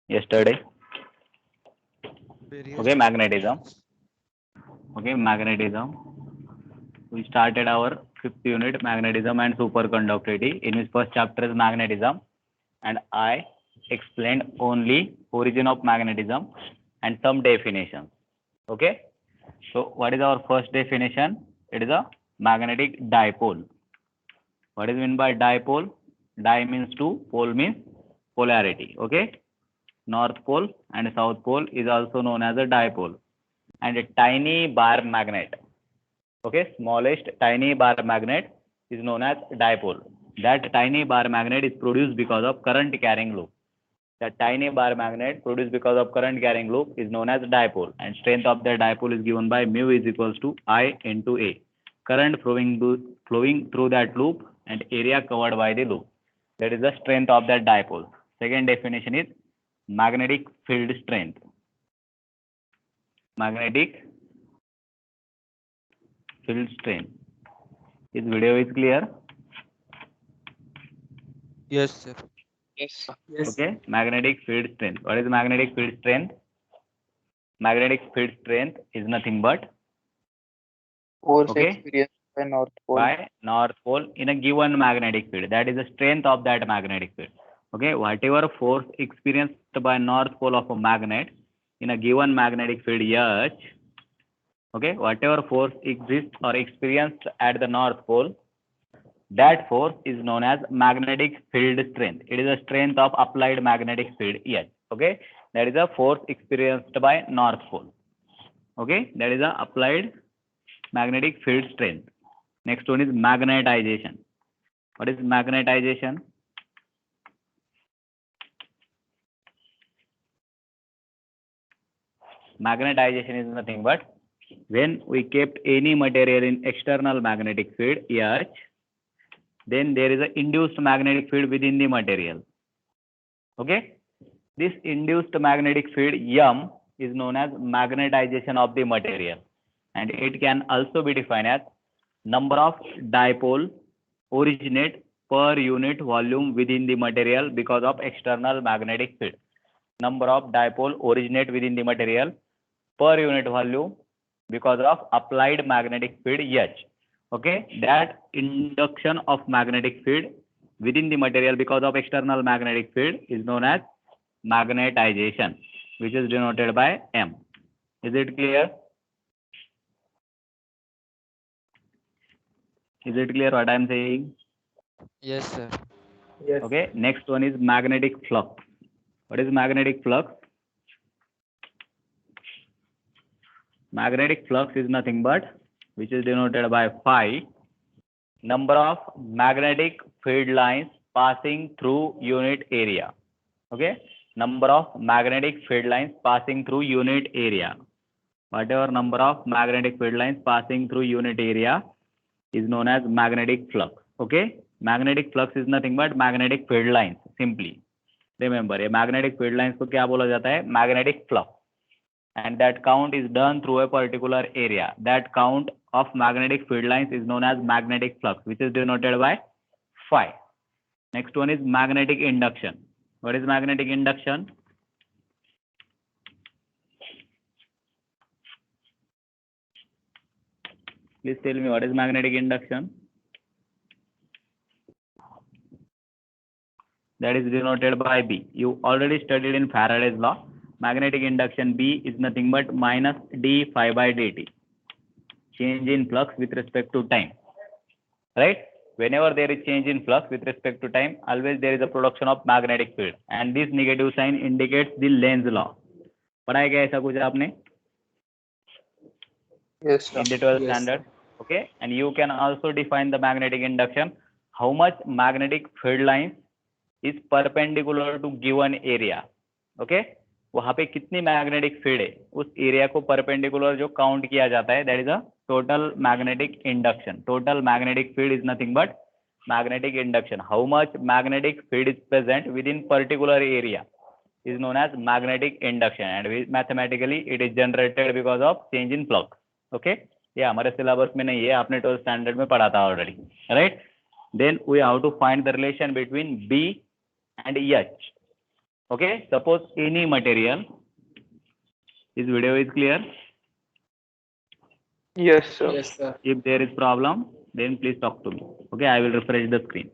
yesterday. Various Okay, types. magnetism. Okay, magnetism. We started our fifth unit, magnetism and superconductivity, in which first chapter is magnetism, and I explained only origin of magnetism and some definitions. Okay, so what is our first definition? It is a magnetic dipole. What is meant by dipole? Di means two, pole means polarity. Okay, North pole and south pole is also known as a dipole. And a tiny bar magnet, okay, smallest tiny bar magnet is known as dipole. That tiny bar magnet is produced because of current carrying loop. The tiny bar magnet produced because of current carrying loop is known as dipole, and strength of the dipole is given by mu is equals to I into A. Current flowing through that loop and area covered by the loop. That is the strength of that dipole. Second definition is magnetic field strength. Magnetic field strength. This video is clear. Yes, sir. Yes. Yes. Okay. Magnetic field strength. What is magnetic field strength? Magnetic field strength is nothing but, Force okay, experienced by North Pole. by north pole in a given magnetic field. That is the strength of that magnetic field. Okay. Whatever force experienced by north pole of a magnet in a given magnetic field H, okay, whatever force exists or experienced at the north pole, that force is known as magnetic field strength. It is the strength of applied magnetic field H. Okay, that is a force experienced by north pole. Okay, that is a applied magnetic field strength. Next one is magnetization. What is magnetization? Magnetization is nothing but when we kept any material in external magnetic field H, then there is an induced magnetic field within the material. Okay, this induced magnetic field M is known as magnetization of the material, and it can also be defined as number of dipole originate per unit volume within the material because of external magnetic field. Number of dipole originate within the material per unit volume because of applied magnetic field H. Okay, that induction of magnetic field within the material because of external magnetic field is known as magnetization, which is denoted by M. Is it clear? Is it clear what I am saying? Yes, sir. Yes. Okay, next one is magnetic flux. What is magnetic flux? Magnetic flux is nothing but, which is denoted by phi, number of magnetic field lines passing through unit area. Okay, number of magnetic field lines passing through unit area. Whatever number of magnetic field lines passing through unit area is known as magnetic flux. Okay, magnetic flux is nothing but magnetic field lines. Simply remember, a magnetic field lines को क्या बोला जाता है? Magnetic flux. And that count is done through a particular area. That count of magnetic field lines is known as magnetic flux, which is denoted by phi. Next one is magnetic induction. What is magnetic induction? Please tell me what is magnetic induction? That is denoted by B. You already studied in Faraday's law. Magnetic induction B is nothing but minus d phi by dt. Change in flux with respect to time. Right? Whenever there is change in flux with respect to time, always there is a production of magnetic field. And this negative sign indicates the Lenz law. पढ़ा है क्या ऐसा कुछ आपने? Yes, sir. In the 12th Yes. standard. Okay, and you can also define the magnetic induction. How much magnetic field lines is perpendicular to given area. Okay, वहां पे कितनी magnetic field है उस एरिया को परपेंडिकुलर जो count किया जाता है, that is a total magnetic induction. Total magnetic field is nothing but magnetic induction. How much magnetic field is present within particular area is known as magnetic induction, and mathematically it is generated because of change in flux. Okay, ये हमारे syllabus में नहीं है, आपने 12th standard में पढ़ा था already, right? Then we have to find the relation between B and H. Okay, suppose any material, this video is clear. Yes, sir. Yes, sir. If there is problem, then please talk to me. Okay, I will refresh the screen.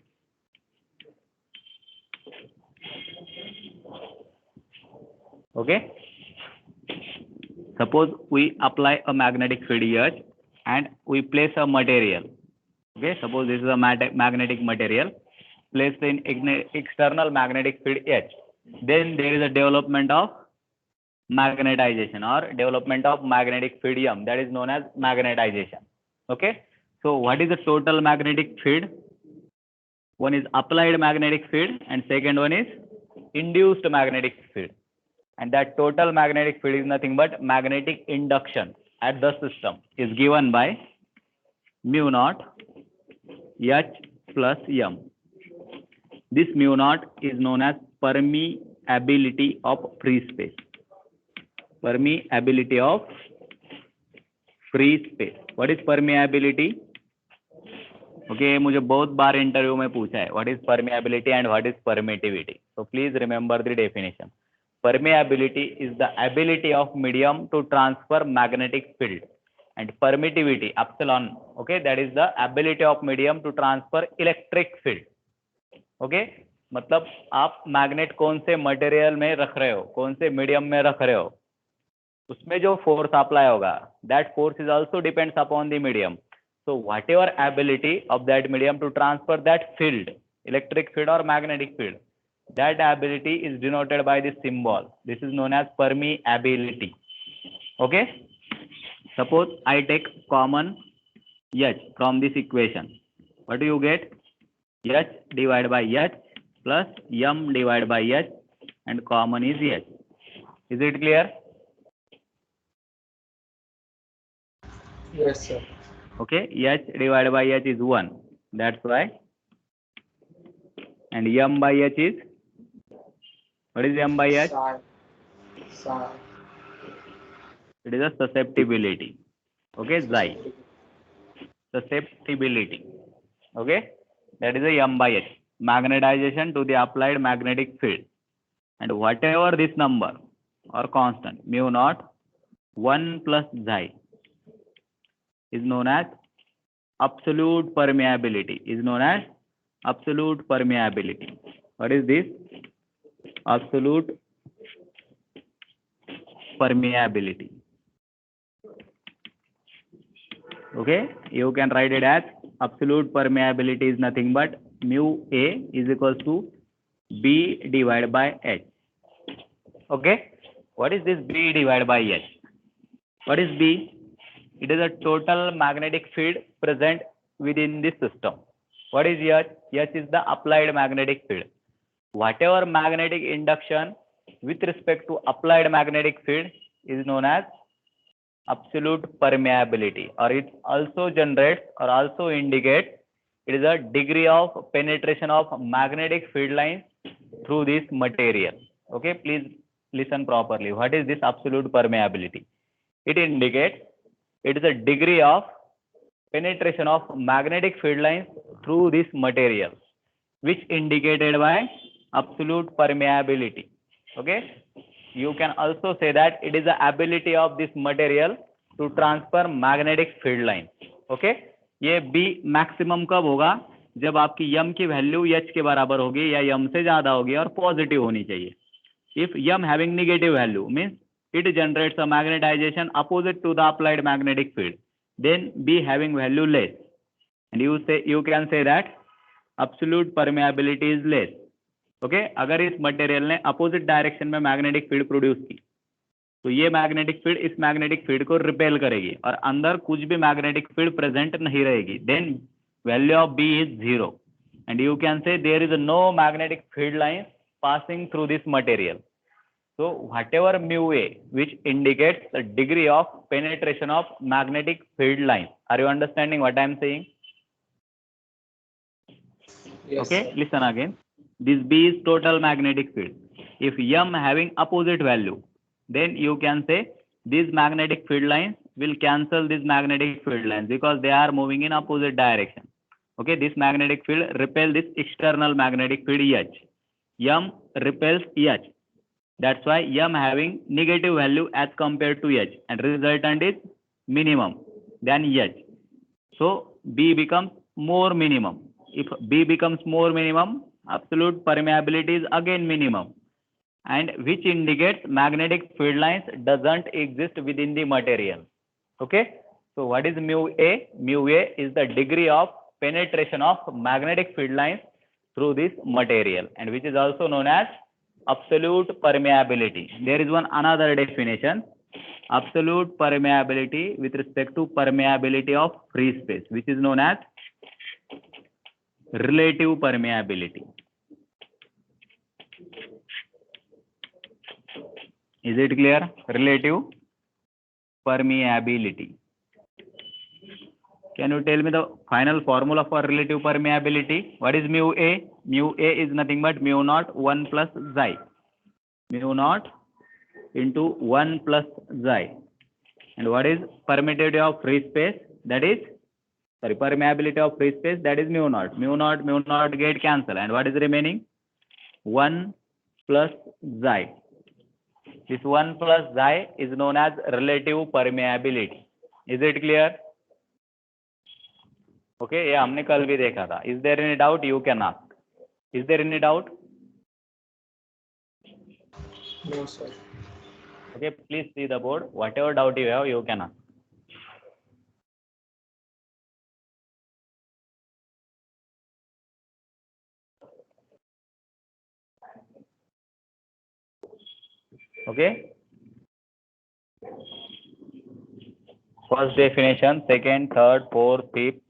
Okay, suppose we apply a magnetic field here and we place a material. Okay, suppose this is a magnetic material placed in external magnetic field H. Then there is a development of magnetization or development of magnetic field M, that is known as magnetization. Okay, so what is the total magnetic field? One is applied magnetic field and second one is induced magnetic field. And that total magnetic field is nothing but magnetic induction at the system is given by mu naught H plus M. This mu naught is known as permeability of free space. Permeability of free space. What is permeability? Okay, मुझे बहुत बार interview में पूछा है what is permeability and what is permittivity. So please remember the definition. Permeability is the ability of medium to transfer magnetic field, and permittivity epsilon, okay, that is the ability of medium to transfer electric field. Okay, मतलब आप magnet कौन से material में रख रहे हो, कौन से मीडियम में रख रहे हो, उसमें जो फोर्स अप्लाई होगा that force is also depends upon the medium. So whatever ability of that medium to transfer that field, electric field or magnetic field, that ability is denoted by this symbol. This is known as permeability. Okay, suppose I take common H from this equation. What do you get? H divided by H plus M divided by H, and common is H. Is it clear? Yes, sir. Okay, H divided by H is 1. That's why. And M by H is, what is M by H? Psi. It is a susceptibility. Okay, Xi. Susceptibility. Okay, that is a M by H. Magnetization to the applied magnetic field. And whatever this number or constant, mu naught 1 plus Xi, is known as absolute permeability. Is known as absolute permeability. What is this? Absolute permeability. Okay, you can write it as absolute permeability is nothing but mu A is equals to B divided by H. Okay, what is this B divided by H? What is B? It is a total magnetic field present within this system. What is H? H is the applied magnetic field. Whatever magnetic induction with respect to applied magnetic field is known as absolute permeability, or it also generates or also indicates it is a degree of penetration of magnetic field lines through this material. Okay, please listen properly. What is this absolute permeability? It indicates it is a degree of penetration of magnetic field lines through this material, which indicated by absolute permeability. Okay, you can also say that it is the ability of this material to transfer magnetic field lines. Okay, ये B maximum कब होगा? जब आपकी M की value H के बराबर होगी या M से ज्यादा होगी और पॉजिटिव होनी चाहिए. If M having negative value means it generates a magnetization opposite to the applied magnetic field. Then B having value less, and you can say that absolute permeability is less. Okay, अगर इस material ने opposite direction में magnetic field produce की तो ये magnetic field इस magnetic field को repel करेगी और अंदर कुछ भी मैग्नेटिक फील्ड प्रेजेंट नहीं रहेगी. Then value of B is 0, and you can say there is no magnetic field line passing through this material. So whatever mu A, which indicates the degree of penetration of magnetic field lines. Are you understanding what I am saying? Yes, Okay, sir. listen again. This B is total magnetic field. If M having opposite value, then you can say these magnetic field lines will cancel these magnetic field lines because they are moving in opposite direction. Okay, this magnetic field repel this external magnetic field H. M repels H. That's why m having negative value as compared to h, and resultant is minimum than h. So B becomes more minimum. If B becomes more minimum, absolute permeability is again minimum, and which indicates magnetic field lines doesn't exist within the material. Okay. So what is mu A? Mu A is the degree of penetration of magnetic field lines through this material, and which is also known as absolute permeability. There is one another definition: absolute permeability with respect to permeability of free space, which is known as relative permeability. Is it clear? Relative permeability. Can you tell me the final formula for relative permeability? What is mu A? Mu A is nothing but mu naught 1 plus xi. Mu naught into 1 plus xi. And what is permittivity of free space? That is, sorry, permeability of free space, that is mu naught. Mu naught get cancel. And what is remaining? 1 plus xi. This 1 plus xi is known as relative permeability. Is it clear? Okay, ये हमने कल भी देखा था. Is there any doubt? You can ask. Is there any doubt? No, sir. Okay, please see the board. Whatever doubt you have, you can ask. Okay. First definition, second, third, fourth, fifth.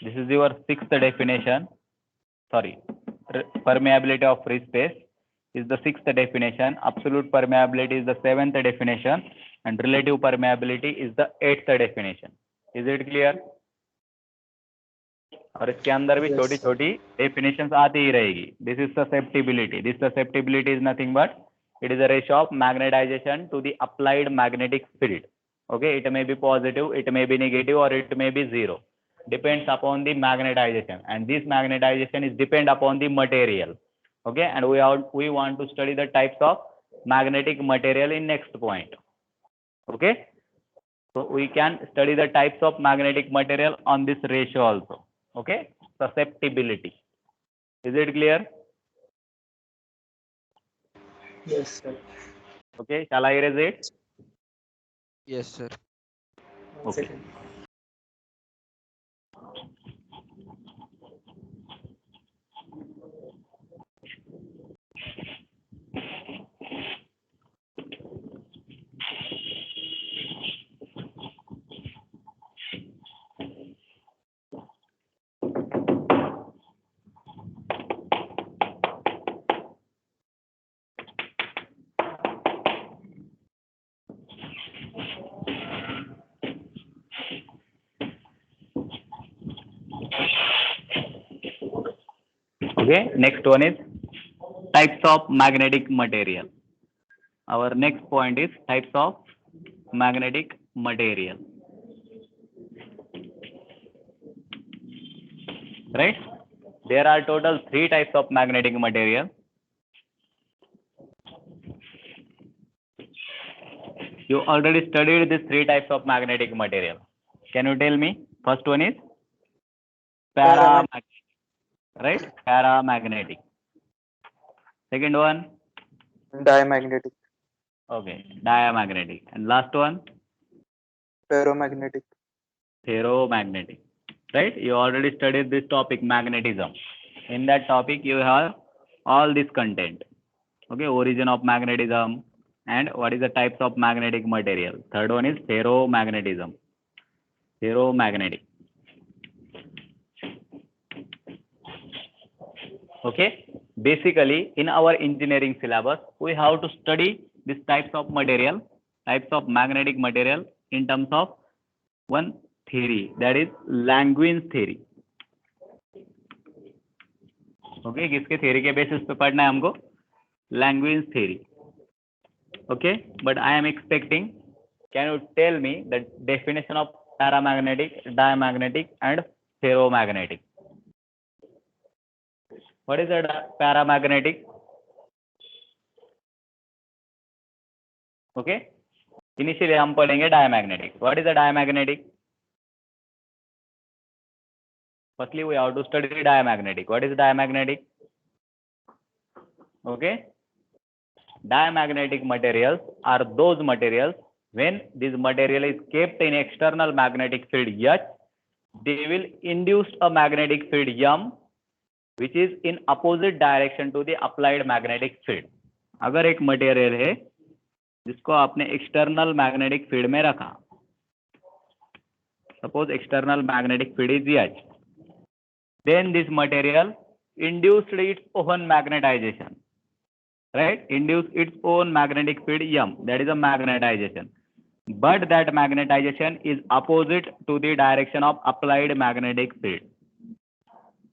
This is your sixth definition. Sorry, permeability of free space is the sixth definition. Absolute permeability is the seventh definition, and relative permeability is the eighth definition. Is it clear? और इसके अंदर भी छोटी छोटी definitions आती ही रहेगी. This is susceptibility. This susceptibility is nothing but it is a ratio of magnetization to the applied magnetic field. Okay, it may be positive, it may be negative, or it may be zero. Depends upon the magnetization, and this magnetization is depend upon the material. Okay, and we want to study the types of magnetic material in next point. Okay, so we can study the types of magnetic material on this ratio also. Okay, susceptibility. Is it clear? Yes, sir. Okay, shall I erase it? Yes, sir. One Okay. second. Okay, next one is types of magnetic material. Our next point is types of magnetic material. Right? There are total 3 types of magnetic material. You already studied these 3 types of magnetic material. Can you tell me? First one is paramagnetic. Right? Paramagnetic. Second one? Diamagnetic. Okay, diamagnetic. And last one? Ferromagnetic. Ferromagnetic. Right? You already studied this topic, magnetism. In that topic, you have all this content. Okay, origin of magnetism and what is the types of magnetic material. Third one is ferromagnetism. Ferromagnetic. Okay, basically in our engineering syllabus, we have to study these types of material, types of magnetic material in terms of one theory, that is Langevins theory. Okay, किसके theory के basis पे पढ़ना है हमको? Langevins theory. Okay, but I am expecting, can you tell me the definition of paramagnetic, diamagnetic and ferromagnetic? What is a paramagnetic? Okay, initially हम पढ़ेंगे diamagnetic. What is the diamagnetic? Firstly, we have to study diamagnetic. What is diamagnetic? Okay. Diamagnetic materials are those materials when this material is kept in external magnetic field H, they will induce a magnetic field M, which is in opposite direction to the applied magnetic field. अगर एक material है जिसको आपने external magnetic field में रखा, suppose external magnetic field is H, then this material induced its own magnetization, right? Induced its own magnetic field M, that is a magnetization, but that magnetization is opposite to the direction of applied magnetic field.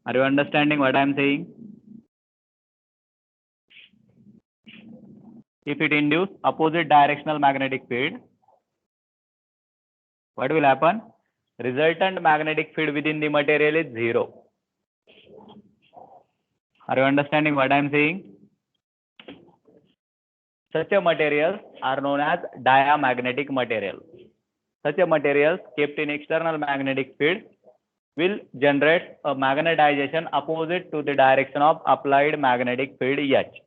Are you understanding what I am saying? If it induce opposite directional magnetic field, what will happen? Resultant magnetic field within the material is zero. Are you understanding what I am saying? Such a materials are known as diamagnetic materials. Such a materials kept in external magnetic field will generate a magnetization opposite to the direction of applied magnetic field H.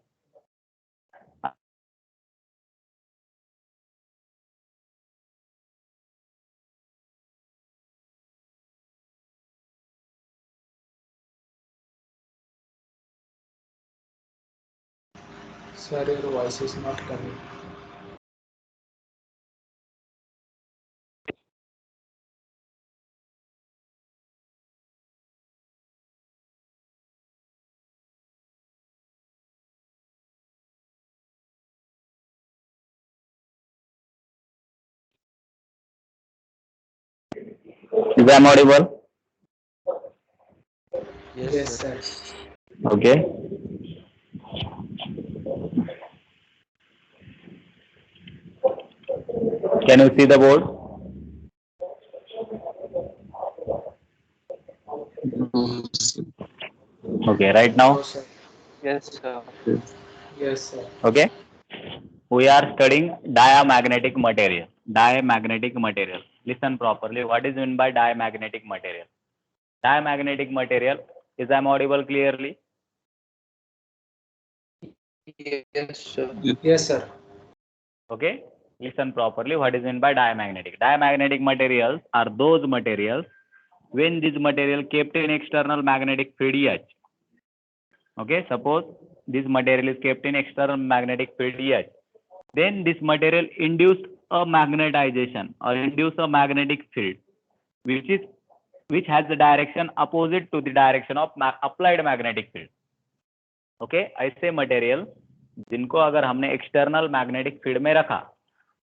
Sir, your voice is not coming. Is I audible? Yes, sir. Okay. Can you see the board? Okay, right No, now. sir. Yes, sir. Yes, sir. Okay. We are studying diamagnetic material. Diamagnetic material. Listen properly. What is meant by diamagnetic material? Diamagnetic material. Is I audible clearly? Yes, sir. Yes, sir. Okay. Listen properly. What is meant by diamagnetic? Diamagnetic materials are those materials when this material kept in external magnetic field H. Okay. Suppose this material is kept in external magnetic field H. Then this material induced a magnetization or induce a magnetic field, which has the direction opposite to the direction of applied magnetic field. Okay. ऐसे material जिनको अगर हमने external magnetic field में रखा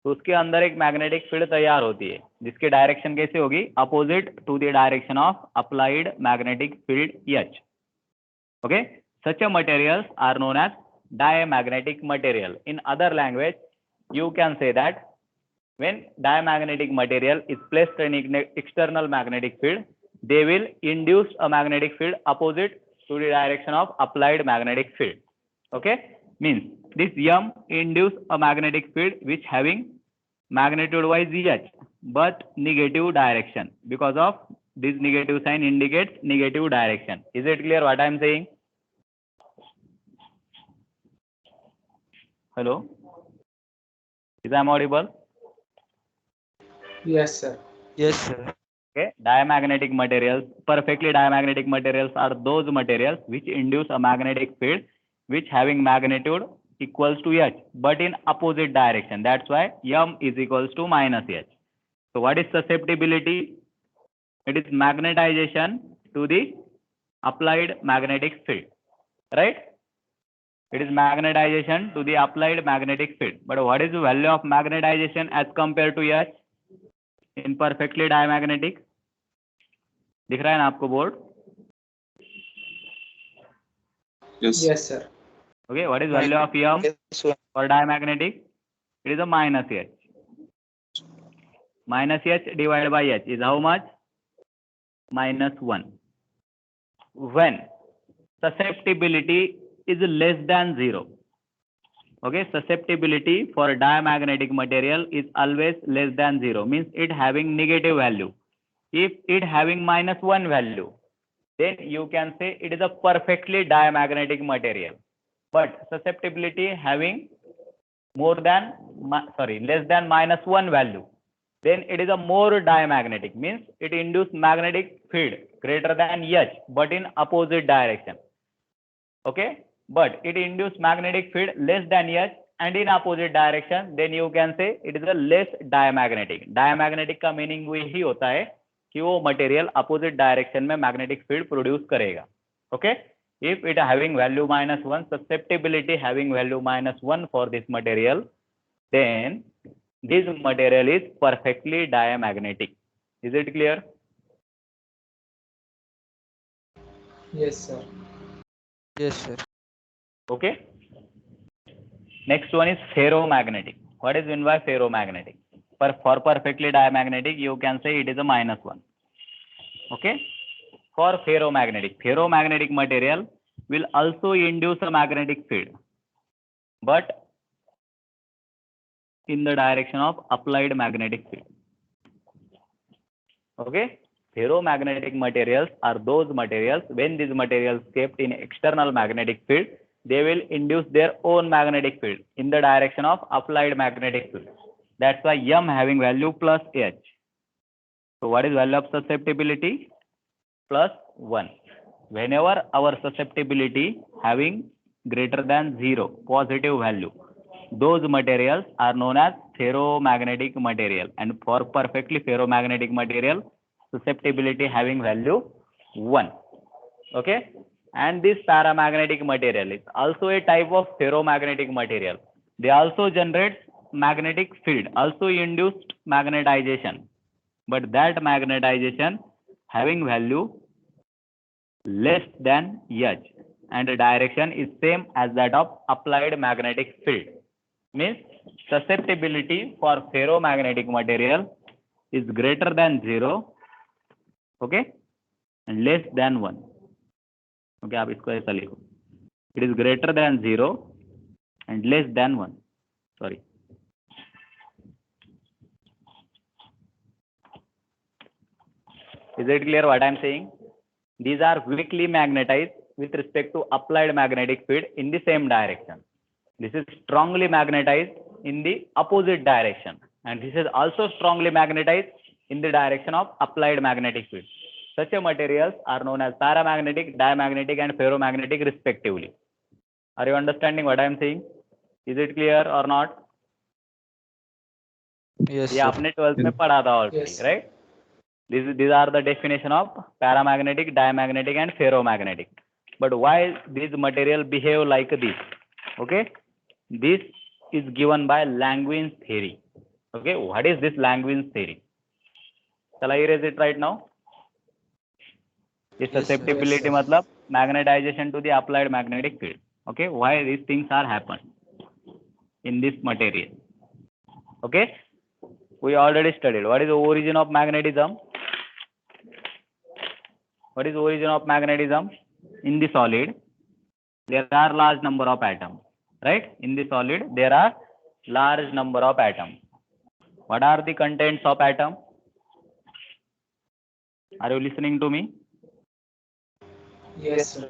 तो उसके अंदर एक मैग्नेटिक फील्ड तैयार होती है जिसकी डायरेक्शन कैसे होगी? Opposite to the direction of applied magnetic field H. Okay. Such a materials are known as diamagnetic material. In other language, you can say that when diamagnetic material is placed in external magnetic field, they will induce a magnetic field opposite to the direction of applied magnetic field. Okay. Means this M induce a magnetic field which having magnitude wise H but negative direction, because of this negative sign indicates negative direction. Is it clear what I am saying? Hello, is I audible? Yes, sir. Yes, sir. Okay. Diamagnetic materials, perfectly diamagnetic materials are those materials which induce a magnetic field which having magnitude equals to H but in opposite direction. That's why M is equals to minus H. So what is susceptibility? It is magnetization to the applied magnetic field, right? It is magnetization to the applied magnetic field. But what is the value of magnetization as compared to H in perfectly diamagnetic? दिख रहा है ना आपको board? Yes, sir. Okay, what is value of M Yes, sir. for diamagnetic? It is a minus H. Minus H divided by H is how much? Minus 1. When susceptibility is less than 0. Okay, susceptibility for diamagnetic material is always less than 0, means it having negative value. If it having -1 value, then you can say it is a perfectly diamagnetic material. But susceptibility having less than -1 value, then it is a more diamagnetic, means it induces magnetic field greater than H, but in opposite direction. Okay, but it induces magnetic field less than H and in opposite direction, then you can say it is a less diamagnetic. Diamagnetic का meaning वही होता है कि वो material opposite direction में magnetic field produce करेगा. Okay, if it having value -1, susceptibility having value -1 for this material, then this material is perfectly diamagnetic. Is it clear? Yes, sir. Yes, sir. Okay. Next one is ferromagnetic. What is meant by ferromagnetic? For perfectly diamagnetic, you can say it is a -1. Okay. For ferromagnetic material will also induce a magnetic field, but in the direction of applied magnetic field. Okay. Ferromagnetic materials are those materials, when these materials kept in external magnetic field, they will induce their own magnetic field in the direction of applied magnetic field. That's why M having value plus H. So what is value of susceptibility? +1. Whenever our susceptibility having greater than 0, positive value, those materials are known as ferromagnetic material. And for perfectly ferromagnetic material, susceptibility having value 1. Okay. And this paramagnetic material is also a type of ferromagnetic material. They also generate magnetic field, also induced magnetization, but that magnetization having value less than H, and the direction is same as that of applied magnetic field. Means susceptibility for ferromagnetic material is greater than 0, okay, and less than 1. Okay, आप इसको ऐसा लिखो. It is greater than 0 and less than 1. Sorry. Is it clear what I am saying? These are weakly magnetized with respect to applied magnetic field in the same direction. This is strongly magnetized in the opposite direction, and this is also strongly magnetized in the direction of applied magnetic field. Such a materials are known as paramagnetic, diamagnetic, and ferromagnetic respectively. Are you understanding what I am saying? Is it clear or not? Yes, ये sir. आपने 12th में पढ़ा था already, Yes. right? These are the definition of paramagnetic, diamagnetic, and ferromagnetic. But why these material behave like this? Okay, this is given by Langevins theory. Okay, what is this Langevins theory? Shall I erase it right now? This Yes, sir. susceptibility Yes, sir. matlab magnetization to the applied magnetic field. Okay, why these things are happen in this material? Okay, we already studied what is the origin of magnetism. What is the origin of magnetism? In the solid, there are large number of atoms, right? In the solid, there are large number of atoms. What are the contents of atom? Are you listening to me? Yes, sir.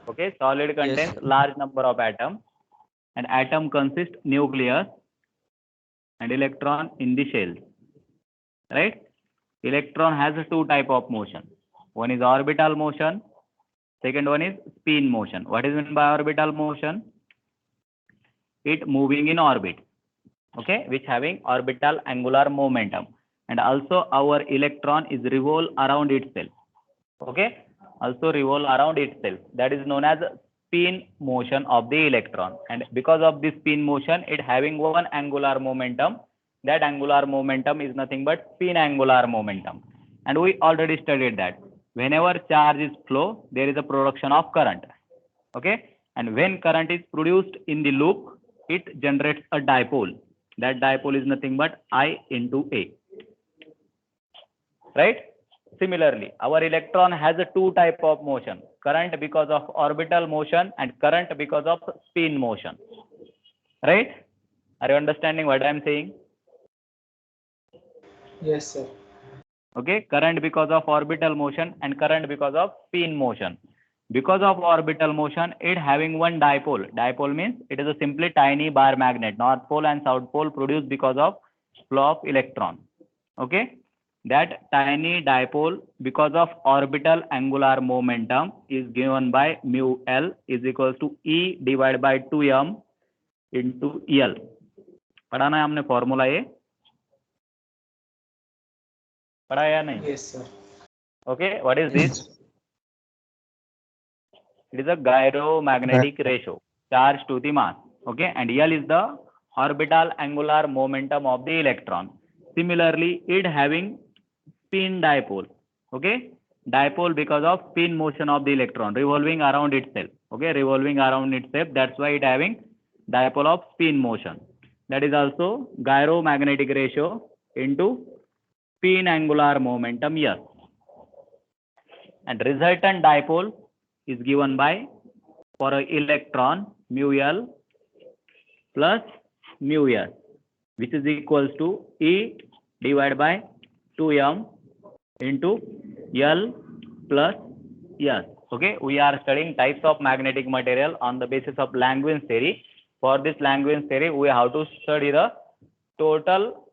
Okay, solid contains sir. large number of atoms, and atom consists nucleus and electron in the shell, right? Electron has two type of motion. One is orbital motion, second one is spin motion. What is meant by orbital motion? It moving in orbit, okay, which having orbital angular momentum, and also our electron is revolve around itself, okay, also revolve around itself. That is known as spin motion of the electron, and because of this spin motion, it having one angular momentum. That angular momentum is nothing but spin angular momentum, and we already studied that whenever charge is flow, there is a production of current, okay, and when current is produced in the loop, it generates a dipole. That dipole is nothing but I into A, right? Similarly, our electron has a two type of motion: current because of orbital motion and current because of spin motion. right? Are you understanding what I am saying? Yes, sir. Okay, current because of orbital motion and current because of spin motion. Because of orbital motion, it having one dipole. Dipole means it is a simply tiny bar magnet. North pole and south pole produced because of flow of electron. Okay, that tiny dipole because of orbital angular momentum is given by mu L is equals to E divided by 2m into L. पढ़ाना है हमने formula ये, पढ़ा या नहीं? Yes, sir. Okay, what is this? It is a gyromagnetic ratio, charge to the mass. Okay, and L is the orbital angular momentum of the electron. Similarly, it having spin dipole. Okay, dipole because of spin motion of the electron revolving around itself. Okay, revolving around itself. That's why it having dipole of spin motion. That is also gyromagnetic ratio into spin angular momentum here. And resultant dipole is given by, for an electron, mu L plus mu S, which is equals to E divided by 2m into L plus S. Okay, we are studying types of magnetic material on the basis of Langevin theory. For this Langevin theory, we have to study the total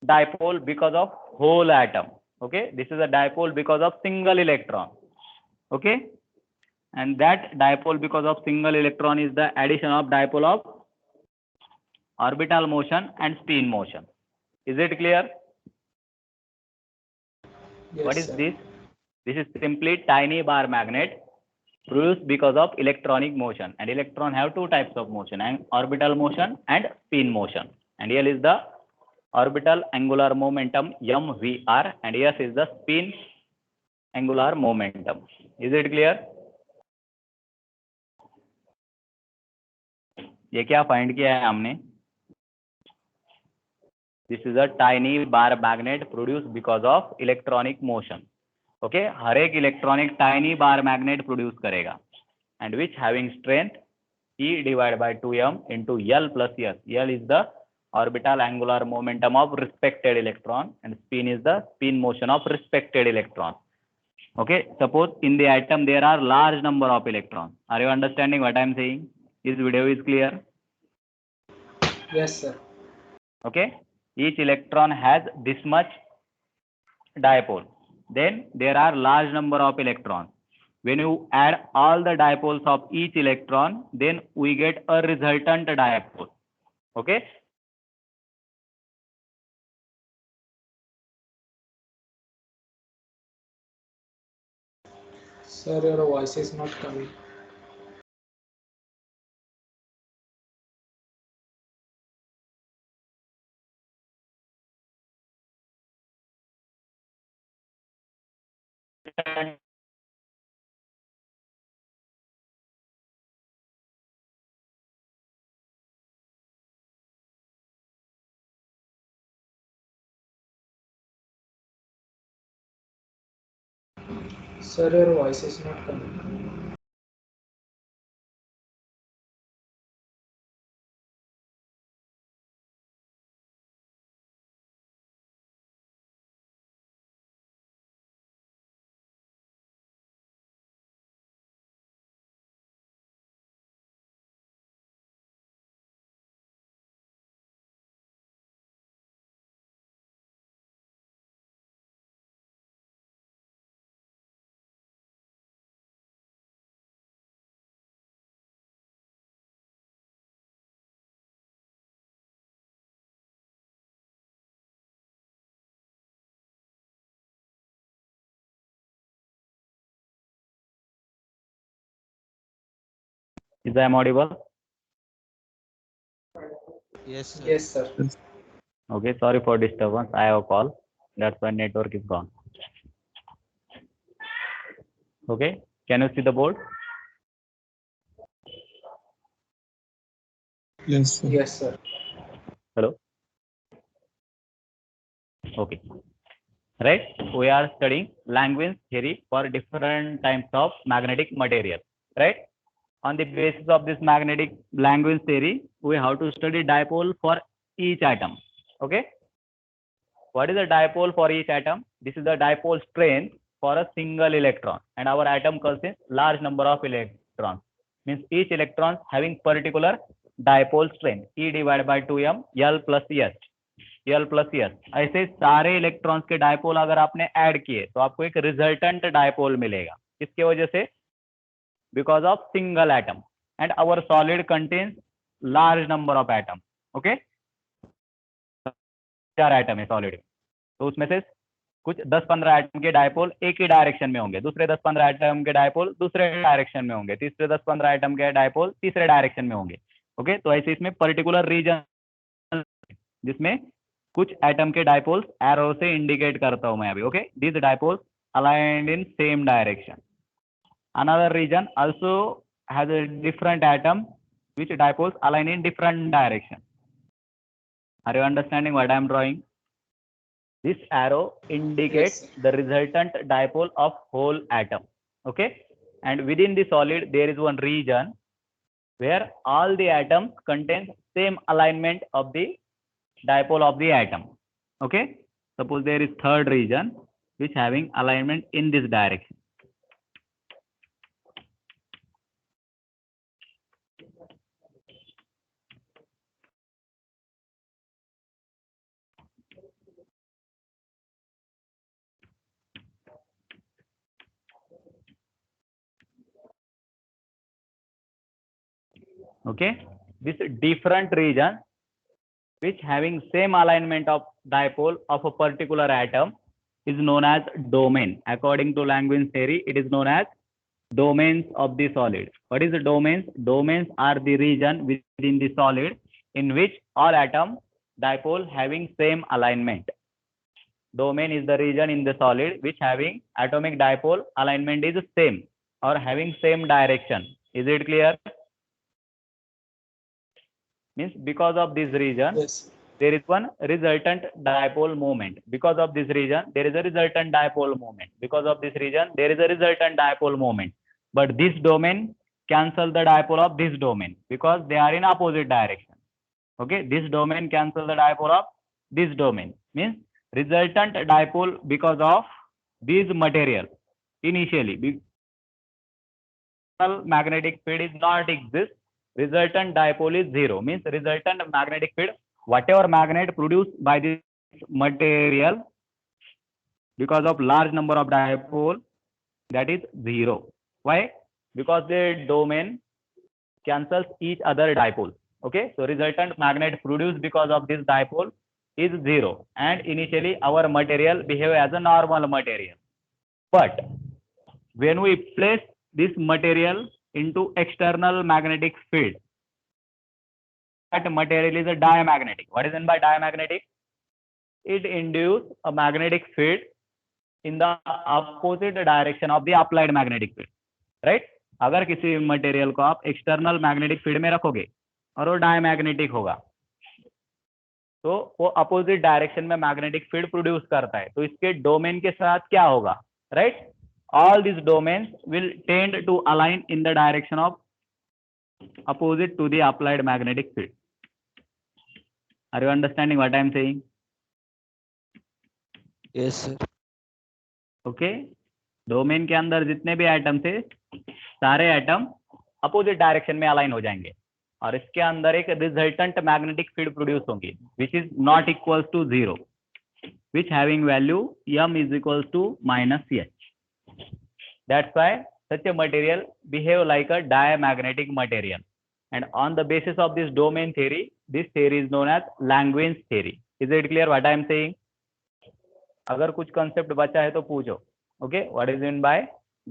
dipole because of whole atom. Okay, this is a dipole because of single electron. Okay, and that dipole because of single electron is the addition of dipole of orbital motion and spin motion. Is it clear? Yes, What is sir. this? This is simply tiny bar magnet produced because of electronic motion, and electron have two types of motion, and orbital motion and spin motion. And here is the orbital angular momentum mvr, and S is the spin angular momentum. Is it clear? ये क्या find किया है हमने? This is a tiny bar magnet produced because of electronic motion. Okay, हर एक electronic tiny bar magnet produce करेगा, and which having strength E divided by 2m into L plus S. L is the orbital angular momentum of respected electron, and spin is the spin motion of respected electron. Okay, suppose in the atom there are large number of electrons. Are you understanding what I am saying? This video is clear? Yes, sir. Okay, each electron has this much dipole. Then there are large number of electrons. When you add all the dipoles of each electron, then we get a resultant dipole. Okay. Sir, your voice is not coming. Sir, your voice is not coming. Is I am audible? Yes, sir. Yes, sir. Okay, sorry for disturbance. I have a call. That's why network is gone. Okay, can you see the board? Yes, sir. Yes, sir. Hello. Okay. Right. We are studying Langevin theory for different types of magnetic material. Right. on the basis of this magnetic Langevin theory, we have to study dipole for each atom. Okay. What is the dipole for each atom? This is the dipole strength for a single electron, and our atom contains large number of electrons. Means each electron having particular dipole strength E divided by 2m L plus S. L plus S. ऐसे सारे electrons के dipole अगर आपने add किए तो आपको एक resultant dipole मिलेगा. किसके वजह से? Because of single atom, and our solid contains large number of atom. Okay, 4 atom है सॉलिड, तो उसमें से कुछ 10-15 एटम के डायपोल एक ही डायरेक्शन में होंगे, दूसरे 10-15 एटम के डायपोल दूसरे डायरेक्शन में होंगे, तीसरे 10-15 एटम के डायपोल तीसरे डायरेक्शन में होंगे. ओके, तो ऐसे इसमें पर्टिकुलर रीजन जिसमें कुछ एटम के डायपोल्स एरो से इंडिकेट करता हूं मैं अभी. Okay, this dipoles aligned in same direction. Another reason also has a different atom which dipoles align in different direction. Are you understanding what I am drawing? This arrow indicates Yes, the resultant dipole of whole atom. Okay, and within the solid there is one region where all the atoms contain same alignment of the dipole of the atom. Okay, suppose there is third region which having alignment in this direction. Okay, this different region which having same alignment of dipole of a particular atom is known as domain. According to Langevin theory, it is known as domains of the solid. What is the domains? Domains are the region within the solid in which all atom dipole having same alignment. Domain is the region in the solid which having atomic dipole alignment is same or having same direction. Is it clear? Means because of this region, yes, there is one resultant dipole moment. Because of this region, there is a resultant dipole moment. Because of this region, there is a resultant dipole moment. But this domain cancel the dipole of this domain because they are in opposite direction. Okay, this domain cancel the dipole of this domain. Means resultant dipole because of this material initially. Magnetic field is not exist. Resultant dipole is 0. Means resultant magnetic field, whatever magnet produced by this material because of large number of dipole, that is 0. Why? Because the domain cancels each other dipole. Okay, so resultant magnet produced because of this dipole is 0, and initially our material behave as a normal material. But when we place this material into external magnetic field, that material is a diamagnetic. What is meant by diamagnetic? It induces a magnetic field in the opposite direction of the applied magnetic field. Right? अगर किसी material को आप external magnetic field में रखोगे और वो diamagnetic होगा तो वो अपोजिट डायरेक्शन में मैग्नेटिक फील्ड प्रोड्यूस करता है. तो इसके डोमेन के साथ क्या होगा? Right, all these domains will tend to align in the direction of opposite to the applied magnetic field. Are you understanding what I am saying? Yes, sir. Okay, domain के अंदर जितने भी एटम थे सारे एटम अपोजिट डायरेक्शन में align हो जाएंगे और इसके अंदर एक रिजल्टेंट मैग्नेटिक फील्ड प्रोड्यूस होगी which is not equals to 0, which having value m is equals to -h. That's why such a material behave like a diamagnetic material. And on the basis of this domain theory, this theory is known as Langevin theory. Is it clear what I am saying? अगर कुछ concept बचा है तो पूछो. Okay, what is meant by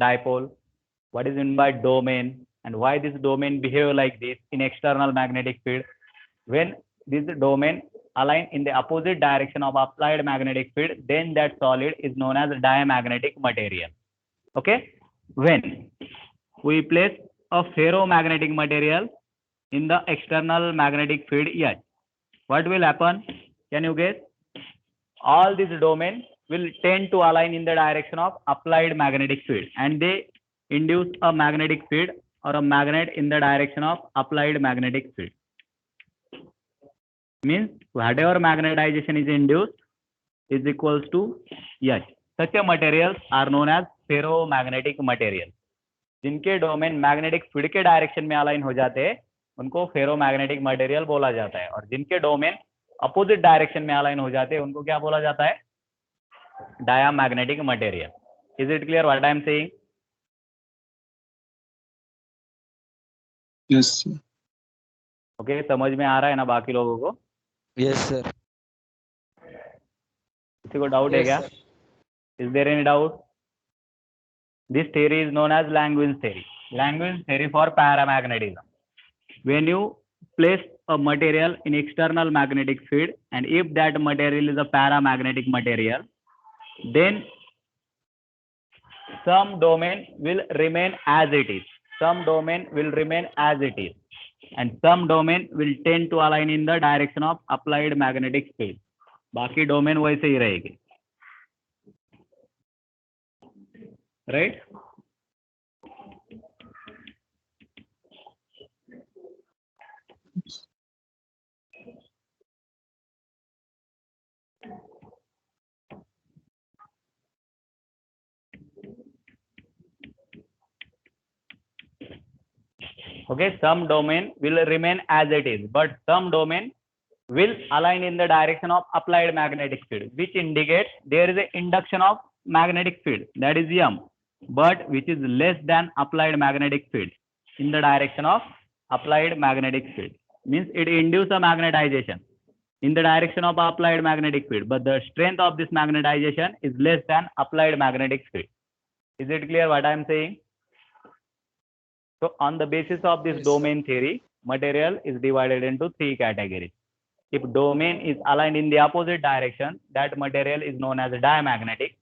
dipole? What is meant by domain? And why this domain behave like this in external magnetic field? When this domain align in the opposite direction of applied magnetic field, then that solid is known as diamagnetic material. Okay, when we place a ferromagnetic material in the external magnetic field H, what will happen? Can you guess? All these domains will tend to align in the direction of applied magnetic field and they induce a magnetic field or a magnet in the direction of applied magnetic field. Means whatever magnetization is induced is equals to H. Such a materials are known as ferromagnetic materials. जिनके domain magnetic field के direction में align हो जाते हैं उनको ferromagnetic material बोला जाता है, और जिनके डोमेन अपोजिट डायरेक्शन में अलाइन हो जाते हैं उनको क्या बोला जाता है? Diamagnetic material. Is it clear what I am saying? Yes sir. Okay, समझ में आ रहा है ना बाकी लोगों को? Yes sir. किसी को डाउट है क्या? Is there any doubt? This theory is known as Langevin theory. Langevin theory for paramagnetism. When you place a material in external magnetic field, and if that material is a paramagnetic material, then some domain will remain as it is. Some domain will remain as it is, and some domain will tend to align in the direction of applied magnetic field. बाकी domain वैसे ही रहेगी. Right? Okay, some domain will remain as it is, but some domain will align in the direction of applied magnetic field, which indicates there is an induction of magnetic field, that is M, but which is less than applied magnetic field in the direction of applied magnetic field. Means it induces a magnetization in the direction of applied magnetic field, but the strength of this magnetization is less than applied magnetic field. Is it clear what I am saying? So on the basis of this domain theory, material is divided into three categories. If domain is aligned in the opposite direction, that material is known as diamagnetic.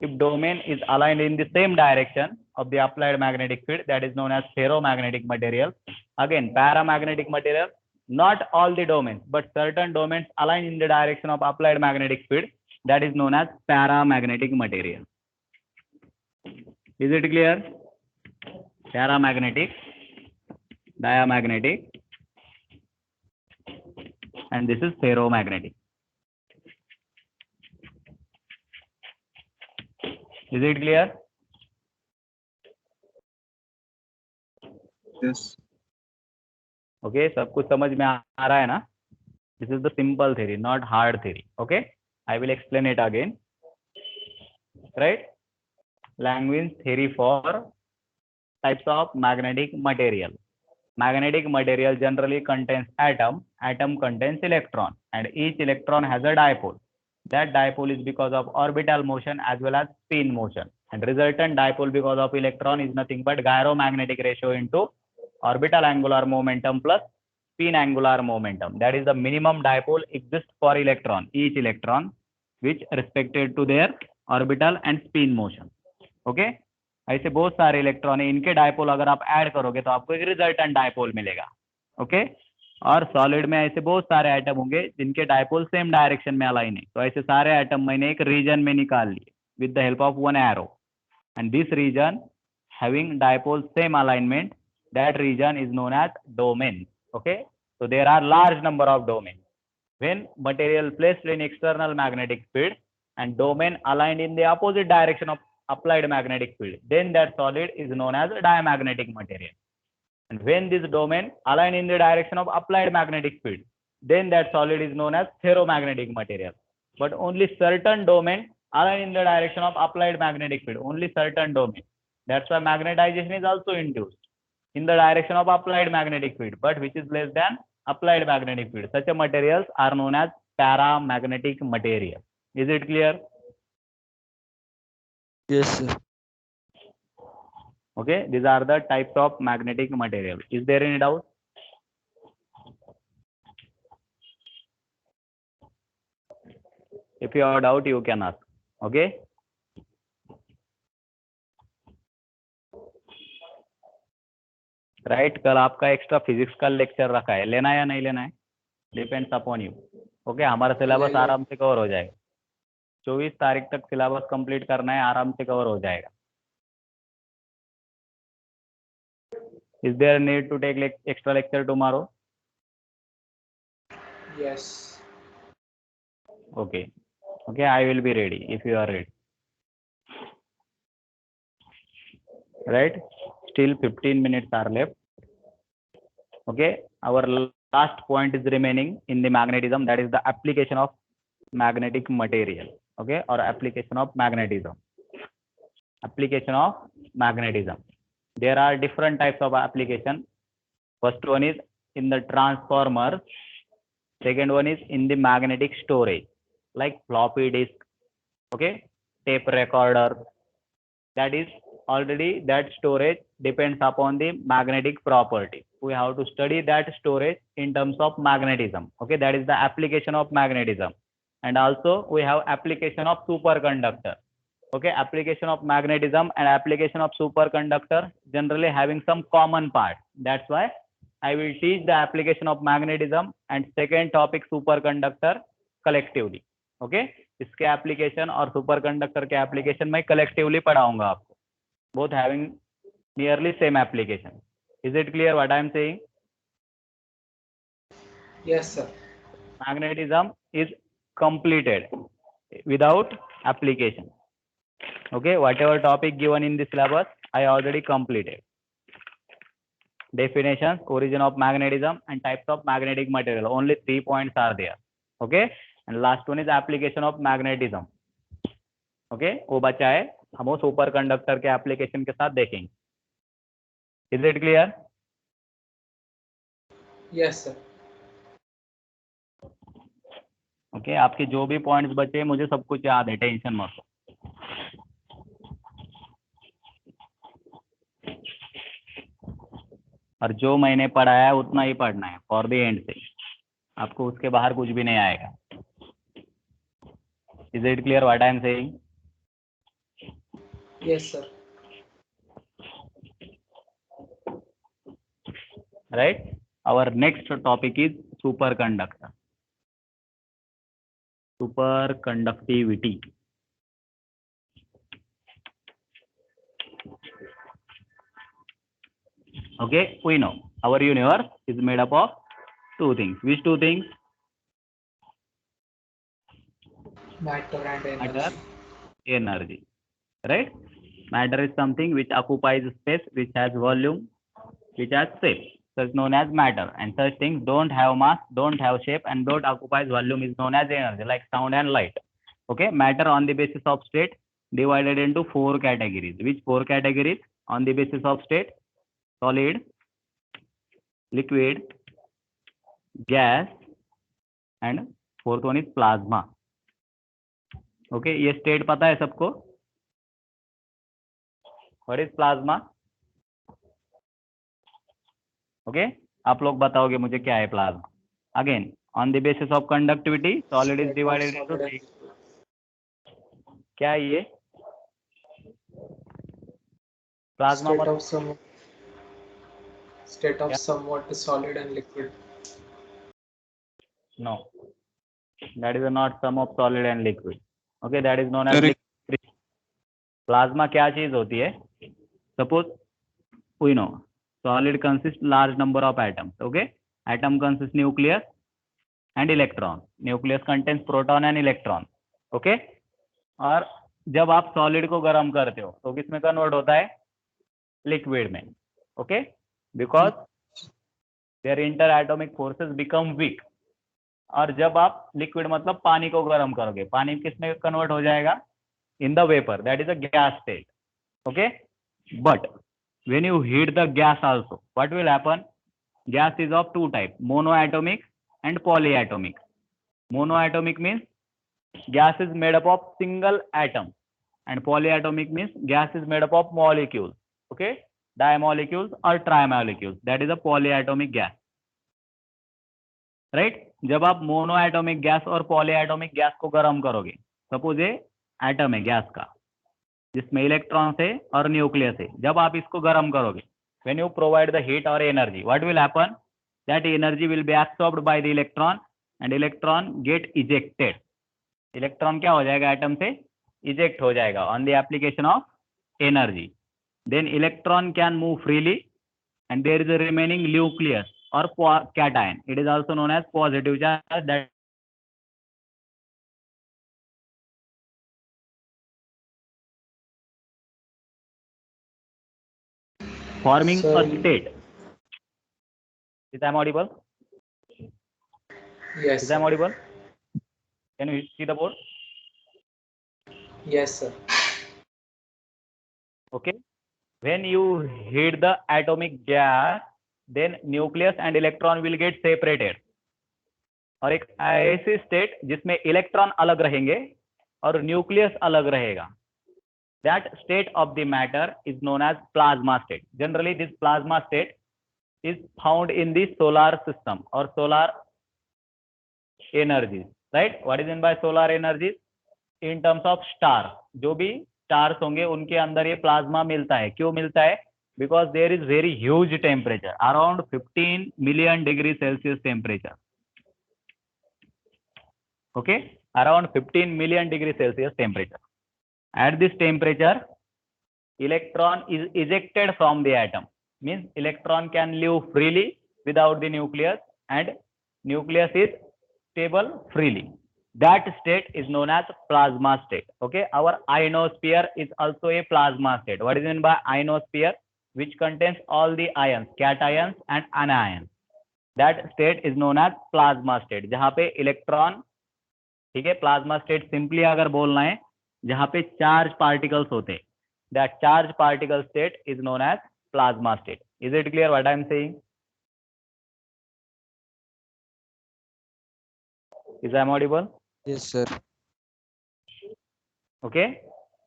If domain is aligned in the same direction of the applied magnetic field, that is known as ferromagnetic material. Again, paramagnetic material, not all the domains, but certain domains align in the direction of applied magnetic field, that is known as paramagnetic material. Is it clear? Paramagnetic, diamagnetic, and this is ferromagnetic. Is it clear? Yes. Okay, सब कुछ समझ में आ रहा है ना? This is the simple theory, not hard theory. Okay, I will explain it again. Right? Langevin theory for types of magnetic material. Magnetic material generally contains atom. Atom contains electron, and each electron has a dipole. That dipole is because of orbital motion as well as spin motion, and resultant dipole because of electron is nothing but gyromagnetic ratio into orbital angular momentum plus spin angular momentum. That is the minimum dipole exists for electron, each electron, which respected to their orbital and spin motion. Okay, ऐसे बहुत सारे electron है, इनके dipole अगर आप add करोगे तो आपको एक रिजल्टेंट डायपोल मिलेगा. ओके, और सॉलिड में ऐसे बहुत सारे एटम होंगे जिनके डायपोल सेम डायरेक्शन में अलाइन है. तो ऐसे सारे एटम मैंने एक रीजन में निकाल लिए with the help of one arrow, and this reason having dipole same alignment, that region is known as domain. Okay, so there are large number of domains. When material placed in external magnetic field and domain aligned in the opposite direction of applied magnetic field, then that solid is known as diamagnetic material. And when this domain aligned in the direction of applied magnetic field, then that solid is known as ferromagnetic material. But only certain domain align in the direction of applied magnetic field, only certain domain. That's why magnetization is also induced in the direction of applied magnetic field, but which is less than applied magnetic field. Such a materials are known as paramagnetic material. Is it clear? Yes, sir. Okay, these are the types of magnetic material. Is there any doubt? If you have a doubt, you can ask. Okay. Right, कल आपका extra physics का lecture रखा है, लेना है या नहीं लेना है, डिपेंड्स अपॉन यू. ओके, हमारा सिलेबस आराम से कवर हो जाएगा. 24 तारीख तक सिलेबस कंप्लीट करना है, आराम से कवर हो जाएगा. Is there a need to take extra lecture tomorrow? Yes. Okay. Okay, I will be ready if you are ready. Right? Still 15 minutes are left. Okay, our last point is remaining in the magnetism, that is the application of magnetic material. Okay, or application of magnetism. Application of magnetism. There are different types of application. First one is in the transformer. Second one is in the magnetic storage, like floppy disk. Okay, tape recorder. That is already that storage depends upon the magnetic property. We have to study that storage in terms of magnetism. Okay, that is the application of magnetism. And also we have application of superconductor. Okay, application of magnetism and application of superconductor generally having some common part. That's why I will teach the application of magnetism and second topic superconductor collectively. Okay, इसके application और superconductor के application मैं collectively पढ़ाऊंगा आपको. Both having nearly same application. Is it clear what I am saying? Yes, sir. Magnetism is completed without application. Okay, whatever topic given in the syllabus, I already completed. Definitions, origin of magnetism, and types of magnetic material. Only 3 points are there. Okay, and last one is application of magnetism. Okay, वो बचा है, हम वो super conductor के application के साथ देखेंगे. Is it clear? Yes, sir. Okay, आपके जो भी पॉइंट्स बचे मुझे सब कुछ याद है, टेंशन मत लो. और जो मैंने पढ़ाया है उतना ही पढ़ना है फॉर द एंड से. आपको उसके बाहर कुछ भी नहीं आएगा. Is it clear what I am saying? Yes, sir. Right? Our next topic is superconductor. Superconductivity. Okay, we know our universe is made up of two things. Which two things? Matter and energy. Matter, energy. Right? Matter is something which occupies space, which has volume, which has shape. So it's known as matter. And such things don't have mass, don't have shape, and don't occupies volume is known as energy, like sound and light. Okay, matter on the basis of state divided into 4 categories. Which 4 categories? On the basis of state: solid, liquid, gas, and fourth one is plasma. Okay, ये state पता है सबको? What is plasma? Okay, आप लोग बताओगे मुझे क्या है plasma? Again, on the basis of conductivity, solid is divided into 3. क्या है ये? Plasma State of somewhat solid and liquid. No, that is not sum of solid and liquid. Okay, that is known as liquid. Plasma क्या चीज होती है? Suppose we know solid consists large number of atoms. Okay, atom consists nucleus and electron. Nucleus contains proton and electron. Okay, और जब आप solid को गर्म करते हो तो किसमें कन्वर्ट होता है? लिक्विड में. Okay, because there interatomic forces become weak. और जब आप लिक्विड मतलब पानी को गर्म करोगे, पानी किसमें कन्वर्ट हो जाएगा? In the vapour, that is a gas state. Okay, but when you heat the gas also, what will happen? Gas is of 2 type, monoatomic and polyatomic. Monoatomic means gas is made up of single atom, and polyatomic means gas is made up of molecules. Okay, dimolecules or trimolecules, that is a polyatomic gas. Right? जब आप monoatomic gas और polyatomic gas को गर्म करोगे, suppose ये atom है gas का जिसमें इलेक्ट्रॉन्स है और न्यूक्लियस है, जब आप इसको गर्म करोगे, when you provide the heat or energy, what will happen? That energy will be absorbed by the electron and electron get ejected. Electron क्या हो जाएगा? एटम से इजेक्ट हो जाएगा on the application of energy. Then electron can move freely and there is a remaining nucleus or cation. It is also known as positive charge, that forming Sir, a state. Is I audible? yes, Is I sir. audible? Can you see the board? Yes, sir. Okay. When you heat the atomic gas, then nucleus and electron will get separated. और एक ऐसी state जिसमें electron अलग रहेंगे और nucleus अलग रहेगा. That state of the matter is known as plasma state. Generally, this plasma state is found in the solar system or solar energies. Right? What is meant by solar energies? In terms of star, जो भी stars होंगे उनके अंदर ये plasma मिलता है. क्यों मिलता है? Because there is very huge temperature, around 15 million degree Celsius temperature. Okay, around 15 million degree Celsius temperature. At this temperature, electron is ejected from the atom. Means electron can live freely without the nucleus, and nucleus is stable freely. That state is known as plasma state. Okay, our ionosphere is also a plasma state. What is meant by ionosphere? Which contains all the ions, cations and anions. That state is known as plasma state. जहाँ पे electron, ठीक है, plasma state simply अगर बोलना है जहाँ पे charge particles होते हैं, that charge particle state is known as plasma state. Is it clear what I am saying? Is I audible? Yes, sir. Okay,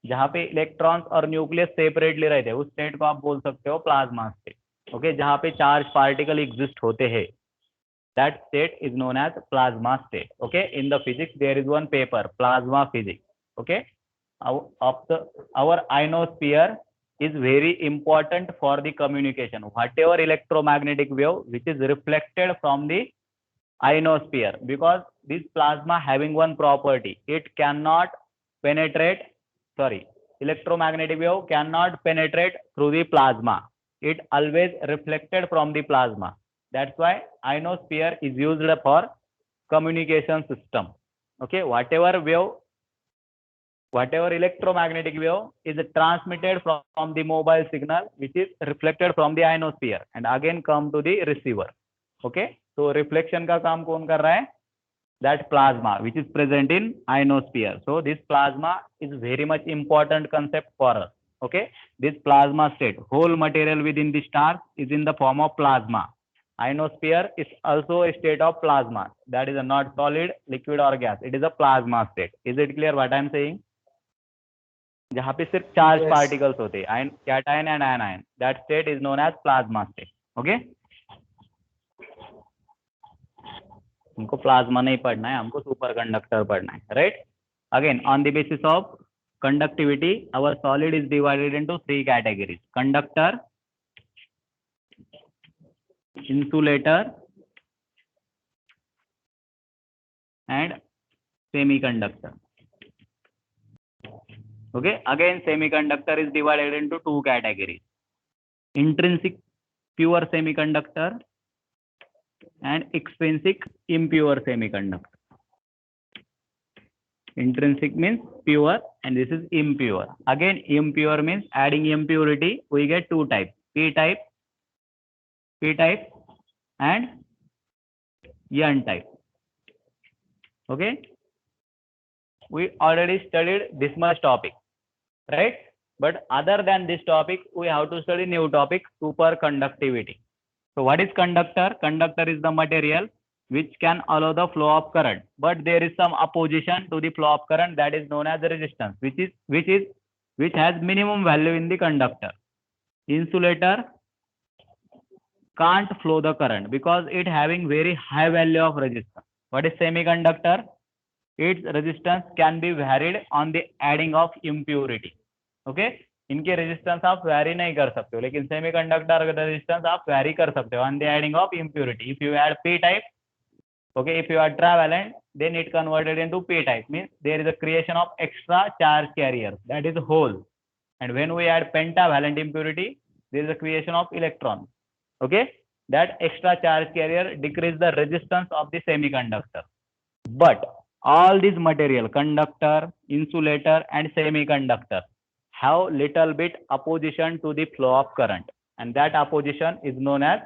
जहाँ पे इलेक्ट्रॉन्स और न्यूक्लियस सेपरेटली रहते हैं उस स्टेट को आप बोल सकते हो प्लाज्मा स्टेट. ओके, जहाँ पे चार्ज पार्टिकल एग्जिस्ट होते हैं, that state is known as plasma state. Okay, in the physics there is one paper, plasma physics. Okay, our ionosphere is very important for the communication. Whatever electromagnetic wave which is reflected from the ionosphere, because this plasma having one property, it cannot penetrate, electromagnetic wave cannot penetrate through the plasma. It always reflected from the plasma. That's why ionosphere is used for communication system. Okay, whatever electromagnetic wave is transmitted from the mobile signal, which is reflected from the ionosphere and again come to the receiver. Okay, so reflection का काम कौन कर रहा है? That plasma which is present in ionosphere. So this plasma is very much important concept for us. Okay, this plasma state, whole material within the star is in the form of plasma. Ionosphere is also a state of plasma, that is a not solid, liquid or gas. It is a plasma state. Is it clear what I am saying? जहाँ पे सिर्फ charge Yes. Particles होते हैं, cation and anion, that state is known as plasma state. Okay, हमको plasma नहीं पढ़ना है, हमको सुपर कंडक्टर पढ़ना है. Right? Again on the basis of conductivity, our solid is divided into three categories: conductor, insulator and semiconductor. Okay, again semiconductor is divided into two categories: intrinsic pure semiconductor and extrinsic impure semiconductor. Intrinsic means pure and this is impure. Again impure means adding impurity we get two types: p type and n type. Okay, we already studied this much topic, right? But other than this topic we have to study new topic, superconductivity. So what is conductor? Conductor is the material which can allow the flow of current, but there is some opposition to the flow of current, that is known as the resistance, which has minimum value in the conductor. Insulator can't flow the current because it having very high value of resistance. What is semiconductor? Its resistance can be varied on the adding of impurity. Okay, इनके resistance आप vary नहीं कर सकते हो, लेकिन semiconductor का resistance आप vary कर सकते हो on the adding of impurity. If you add p type, okay, if you are travalent, then it converted into p type, means there is a creation of extra charge carrier, that is hole. And when we add pentavalent impurity, there is a creation of electron. Okay, that extra charge carrier decrease the resistance of the semiconductor. But all these material, conductor, insulator, and semiconductor, have little bit opposition to the flow of current, and that opposition is known as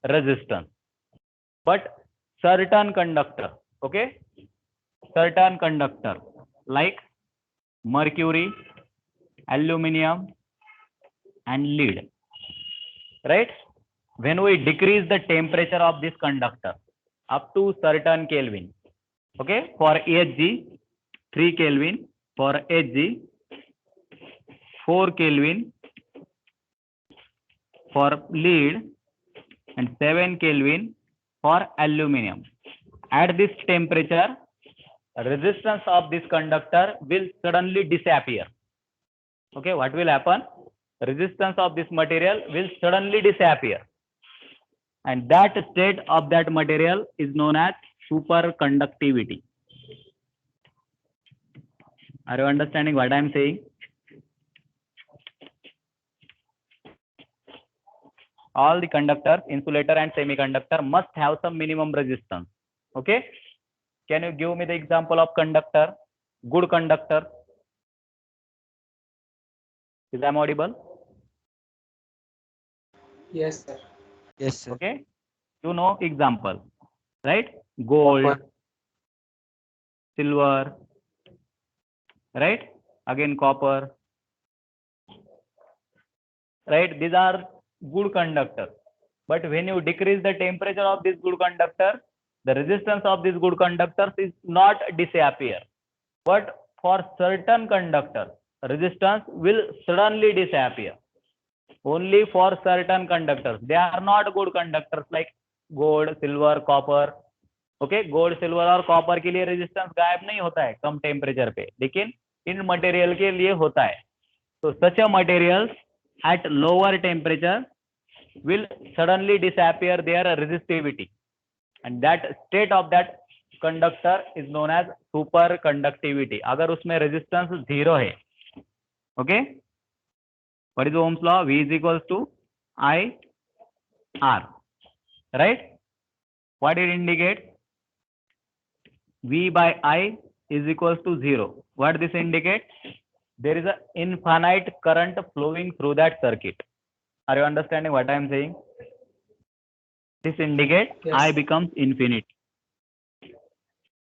resistance. But certain conductor, okay, certain conductor like mercury, aluminum, and lead, right? When we decrease the temperature of this conductor up to certain Kelvin, okay, for Hg 3 Kelvin, for Hg 4 Kelvin, for lead, and 7 Kelvin for aluminum. At this temperature, resistance of this conductor will suddenly disappear. Okay, what will happen? Resistance of this material will suddenly disappear. And that state of that material is known as superconductivity. Are you understanding what I am saying? All the conductors, insulator and semiconductor must have some minimum resistance. Okay. Can you give me the example of conductor? Good conductor. Is I audible? Yes, sir. Yes, sir. Okay. You know example, right? Gold, silver, right? Again copper, right? These are good conductor. But when you decrease the temperature of this good conductor, the resistance of these good conductors is not disappear. But for certain conductor, resistance will suddenly disappear. Only for certain conductors. They are not good conductors like gold, silver, copper. Okay, gold silver और copper के लिए resistance गायब नहीं होता है कम temperature पे, लेकिन इन material के लिए होता है. तो सच अ materials at lower temperature will suddenly disappear their resistivity, and that state of that conductor is known as superconductivity. अगर उसमें resistance 0 है, okay, what is Ohm's law? V is equals to I R, right? What it indicates? V by I is equals to 0. What this indicates? There is an infinite current flowing through that circuit. Are you understanding what I am saying? This indicates Yes. I becomes infinite.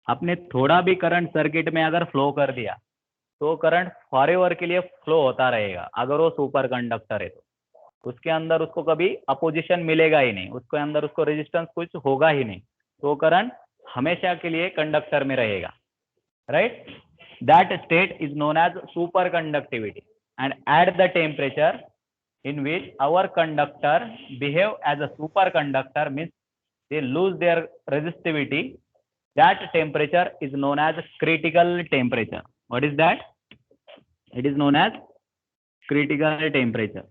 आपने थोड़ा भी current circuit में अगर flow कर दिया तो current forever के लिए फ्लो होता रहेगा. अगर वो सुपर कंडक्टर है तो उसके अंदर उसको कभी अपोजिशन मिलेगा ही नहीं, उसके अंदर उसको रेजिस्टेंस कुछ होगा ही नहीं, तो करंट हमेशा के लिए कंडक्टर में रहेगा, right? That state is known as superconductivity, and at the temperature in which our conductor behave as a superconductor, means they lose their resistivity, that temperature is known as critical temperature. What is that? It is known as critical temperature.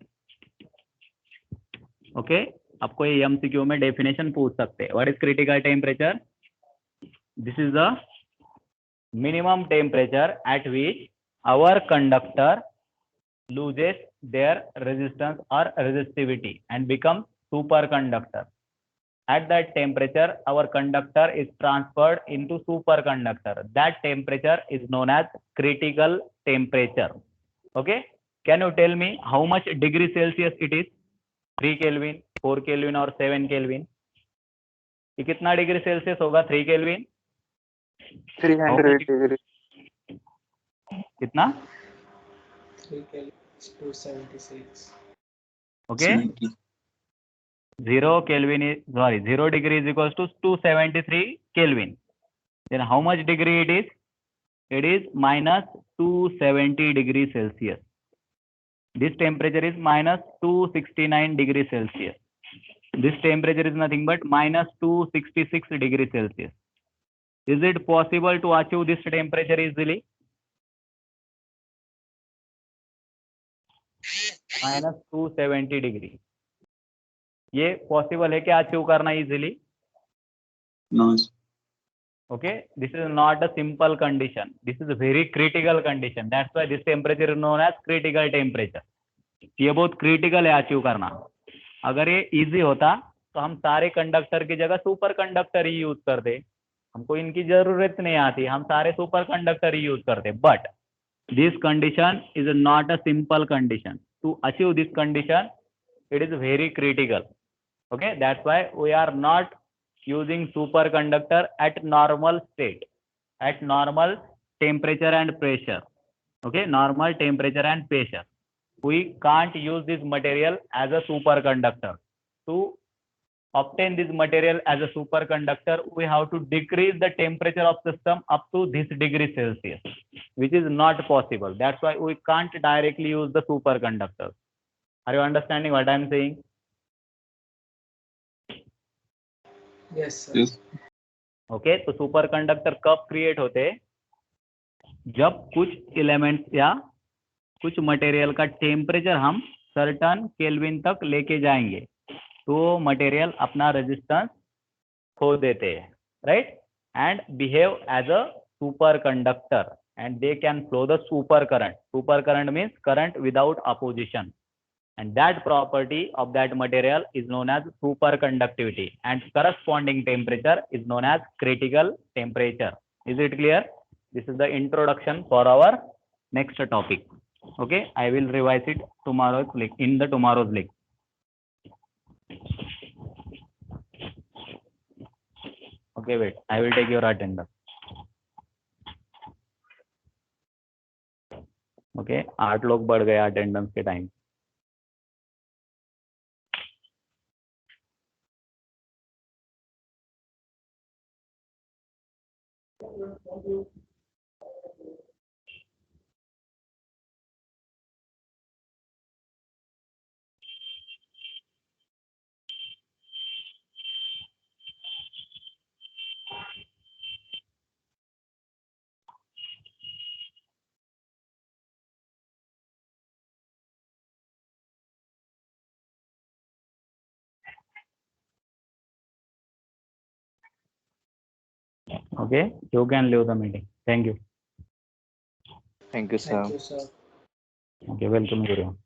Okay, आपको ये MCQ में definition पूछ सकते हैं. What is critical temperature? This is the minimum temperature at which our conductor loses their resistance or resistivity and becomes superconductor. At that temperature, our conductor is transferred into superconductor. That temperature is known as critical temperature. Okay, can you tell me how much degree Celsius it is? 3 Kelvin, 4 Kelvin or 7 Kelvin? ये कितना degree Celsius होगा? 3 kelvin 300 degree. कितना? 3 Kelvin is 276. Okay. 0 Kelvin is, sorry, 0 degree is equals to 273 Kelvin. Then how much degree it is? It is minus 270 degrees Celsius. This temperature is minus 269 degrees Celsius. This temperature is nothing but minus 266 degrees Celsius. Is it possible to achieve this temperature easily? Minus 270 degree. ये possible है क्या achieve करना easily? No. Okay, this is not a simple condition. This is a very critical condition. That's why this temperature is known as critical temperature. ये बहुत critical है achieve करना. अगर ये इजी होता तो हम सारे कंडक्टर की जगह सुपर कंडक्टर ही यूज करते, हमको इनकी जरूरत नहीं आती, हम सारे सुपर कंडक्टर ही यूज करते. But this condition is not a simple condition. To achieve this condition, it is very critical. Okay, that's why we are not using superconductor at normal state, at normal temperature and pressure. Okay, normal temperature and pressure. We can't use this material as a superconductor. To obtain this material as a superconductor, we have to decrease the temperature of system up to this degree Celsius, which is not possible. That's why we can't directly use the superconductor. Are you understanding what I am saying? Yes, sir. Yes. Okay, तो superconductor कब create होते, जब कुछ elements या कुछ material का temperature हम certain kelvin तक लेके जाएंगे तो मटेरियल अपना रेजिस्टेंस खो देते हैं, right, and behave as a super conductor and they can flow the super current. Super current means current without opposition, and that property of that material is known as superconductivity, and corresponding temperature is known as critical temperature. Is it clear? This is the introduction for our next topic. Okay, I will revise it tomorrow in the tomorrow's link. Okay, wait, I will take your attendance. Okay, 8 लोग बढ़ गए attendance के time. Okay, you can leave the meeting. Thank you. Thank you, sir. Thank you, sir. Okay, welcome everyone.